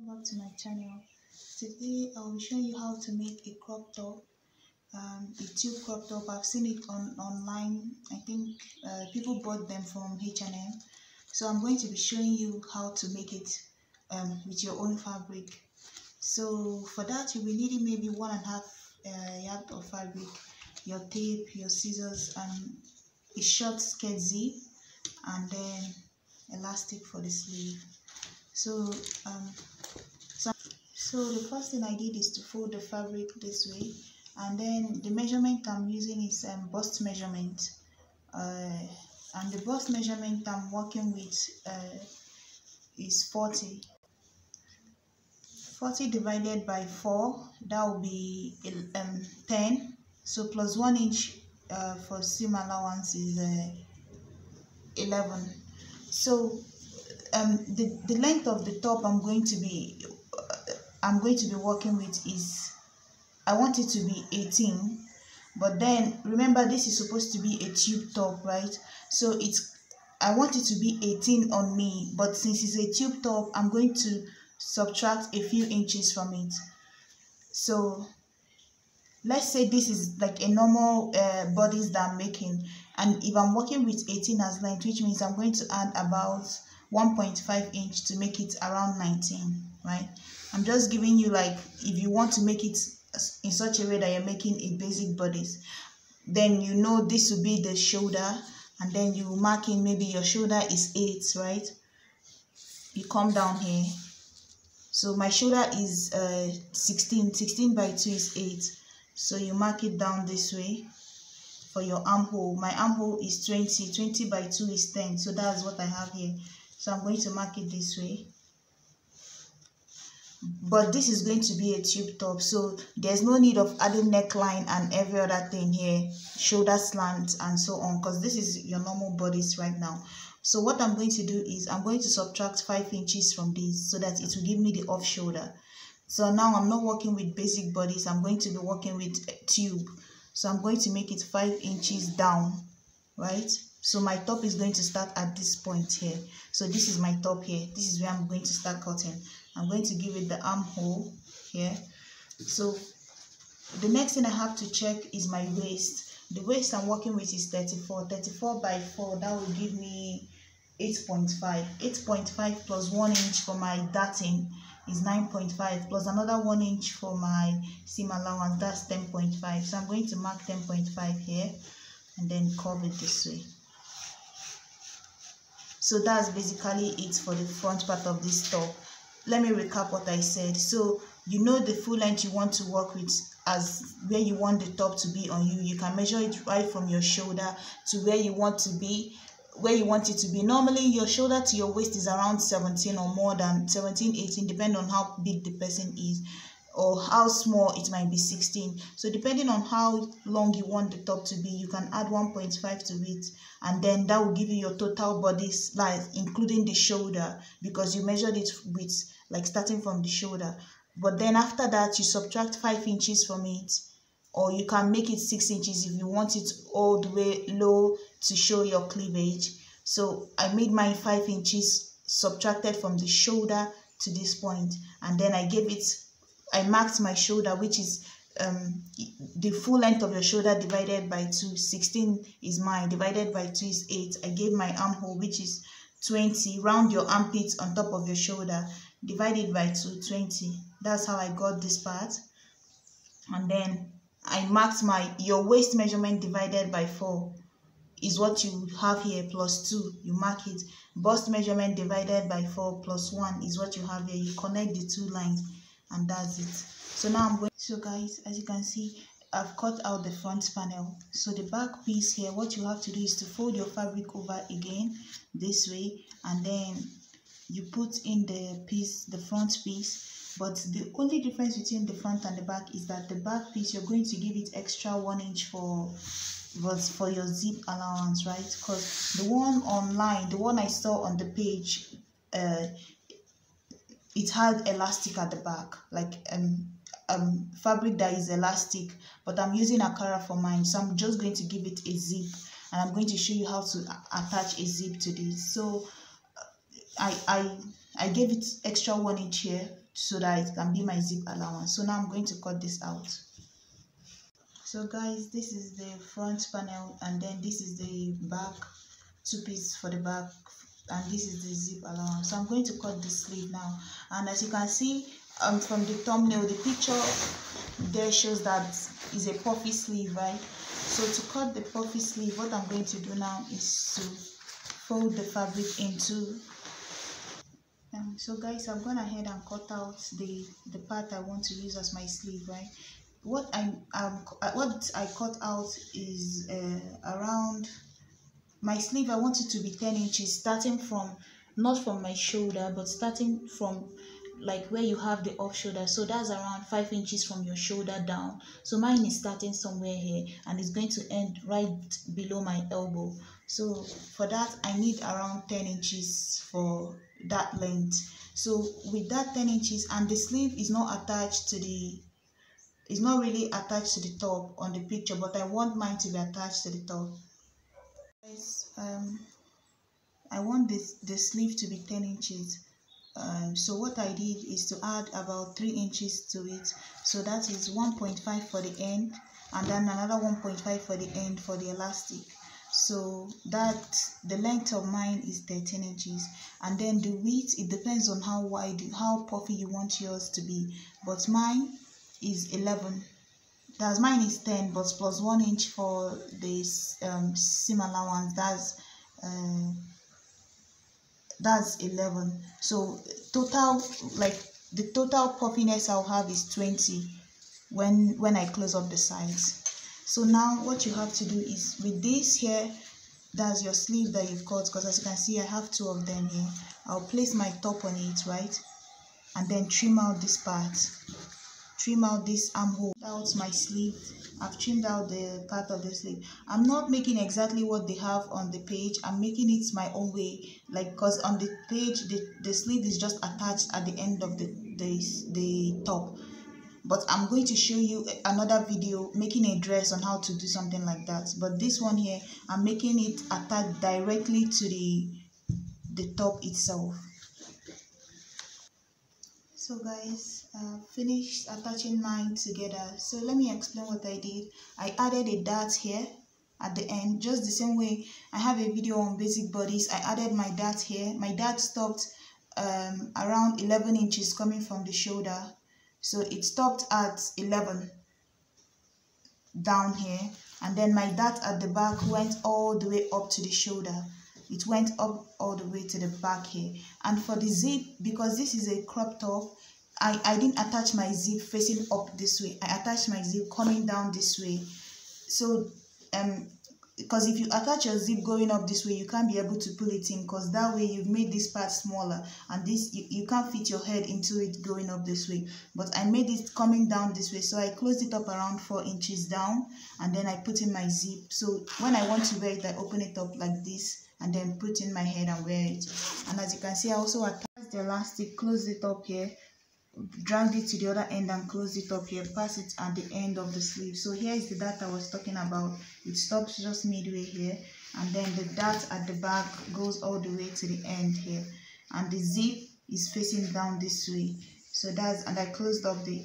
Back to my channel. Today I'll be showing you how to make a crop top, a tube crop top. I've seen it online. I think people bought them from H&M. So I'm going to be showing you how to make it with your own fabric. So for that you'll be needing maybe 1.5 yard of fabric, your tape, your scissors, and a short skirt zip, and then elastic for the sleeve. So the first thing I did is to fold the fabric this way, and then the measurement I'm using is bust measurement, and the bust measurement I'm working with is 40. 40 divided by 4, that will be 10. So plus 1 inch for seam allowance is 11. So the length of the top I'm going to be working with is, I want it to be 18, but then remember this is supposed to be a tube top, right? So I want it to be 18 on me, but since it's a tube top, I'm going to subtract a few inches from it. So let's say this is like a normal bodice that I'm making, and if I'm working with 18 as length, which means I'm going to add about 1.5 inch to make it around 19, right? I'm just giving you, like, if you want to make it in such a way that you're making a basic bodice, then you know this will be the shoulder, and then you mark in maybe your shoulder is 8, right? You come down here. So my shoulder is 16 by 2 is 8. So you mark it down this way. For your armhole, my armhole is 20 by 2 is 10. So that's what I have here. So I'm going to mark it this way. But this is going to be a tube top, so there's no need of adding neckline and every other thing here, shoulder slant and so on, because this is your normal bodice right now. So what I'm going to do is I'm going to subtract 5 inches from this so that it will give me the off shoulder. So now I'm not working with basic bodice, I'm going to be working with a tube. So I'm going to make it 5 inches down, right? So my top is going to start at this point here. So this is my top here. This is where I'm going to start cutting. I'm going to give it the armhole here. So the next thing I have to check is my waist. The waist I'm working with is 34 by 4. That will give me 8.5. 8.5 plus 1 inch for my darting is 9.5, plus another 1 inch for my seam allowance, that's 10.5. So I'm going to mark 10.5 here and then curve it this way. So that's basically it for the front part of this top. Let me recap what I said. So you know the full length you want to work with as where you want the top to be on you. You can measure it right from your shoulder to where you want to be, where you want it to be. Normally your shoulder to your waist is around 17 or more than 17, 18, depending on how big the person is, or how small it might be 16. So depending on how long you want the top to be, you can add 1.5 to it, and then that will give you your total body size including the shoulder, because you measured it with, like, starting from the shoulder. But then after that you subtract 5 inches from it, or you can make it 6 inches if you want it all the way low to show your cleavage. So I made my 5 inches subtracted from the shoulder to this point, and then I marked my shoulder, which is the full length of your shoulder divided by 2. 16 is mine, divided by 2 is 8. I gave my armhole, which is 20. Round your armpits on top of your shoulder, divided by 2, 20. That's how I got this part. And then I marked your waist measurement divided by 4 is what you have here, plus 2. You mark it. Bust measurement divided by 4 plus 1 is what you have here. You connect the two lines, and that's it. So now so guys, as you can see, I've cut out the front panel. So the back piece here, what you have to do is to fold your fabric over again this way, and then you put in the front piece. But the only difference between the front and the back is that the back piece, you're going to give it extra 1 inch for your zip allowance, right? Because the one online, the one I saw on the page, it had elastic at the back, like fabric that is elastic, but I'm using Akara for mine, so I'm just going to give it a zip, and I'm going to show you how to attach a zip to this. So I gave it extra 1 inch here so that it can be my zip allowance. So now I'm going to cut this out. So guys, this is the front panel, and then this is the back, 2 pieces for the back, and this is the zip allowance. So I'm going to cut the sleeve now, and as you can see from the thumbnail, the picture there shows that is a puffy sleeve, right? So to cut the puffy sleeve, what I'm going to do now is to fold the fabric into. So guys, I've gone ahead and cut out the part I want to use as my sleeve, right? What I cut out is around my sleeve. I want it to be 10 inches, starting from, not from my shoulder, but starting from like where you have the off shoulder. So that's around 5 inches from your shoulder down. So mine is starting somewhere here and it's going to end right below my elbow. So for that, I need around 10 inches for that length. So with that 10 inches, and the sleeve is not attached to the, it's not really attached to the top on the picture, but I want mine to be attached to the top. Guys, I want the sleeve to be 10 inches. So what I did is to add about 3 inches to it. So that is 1.5 for the end, and then another 1.5 for the end for the elastic. So that the length of mine is 13 inches, and then the width, it depends on how wide, how puffy you want yours to be, but mine is 11. That's mine is 10, but plus 1 inch for this seam allowance. That's 11. So total, like the total puffiness I'll have is 20 when I close up the sides. So now what you have to do is, with this here, that's your sleeve that you've cut, because as you can see I have 2 of them here. I'll place my top on it, right, and then trim out this part, trim out this armhole. That's my sleeve. I've trimmed out the part of the sleeve. I'm not making exactly what they have on the page. I'm making it my own way, like, because on the page the sleeve is just attached at the end of the top. But I'm going to show you another video making a dress on how to do something like that. But this one here, I'm making it attached directly to the top itself. So guys, finished attaching mine together. So let me explain what I did. I added a dart here at the end, just the same way I have a video on basic bodies. I added my dart here. My dart stopped around 11 inches coming from the shoulder. So it stopped at 11 down here, and then my dart at the back went all the way up to the shoulder. It went up all the way to the back here. And for the zip, because this is a crop top, I didn't attach my zip facing up this way. I attached my zip coming down this way. So because if you attach your zip going up this way, you can't be able to pull it in, because that way you've made this part smaller, and this you can't fit your head into it going up this way. But I made it coming down this way, so I closed it up around 4 inches down, and then I put in my zip. So when I want to wear it, I open it up like this and then put in my head and wear it. And as you can see, I also attached the elastic, closed it up here, dragged it to the other end and closed it up here, pass it at the end of the sleeve. So here is the dart I was talking about. It stops just midway here, and then the dart at the back goes all the way to the end here, and the zip is facing down this way. So that's, and I closed up the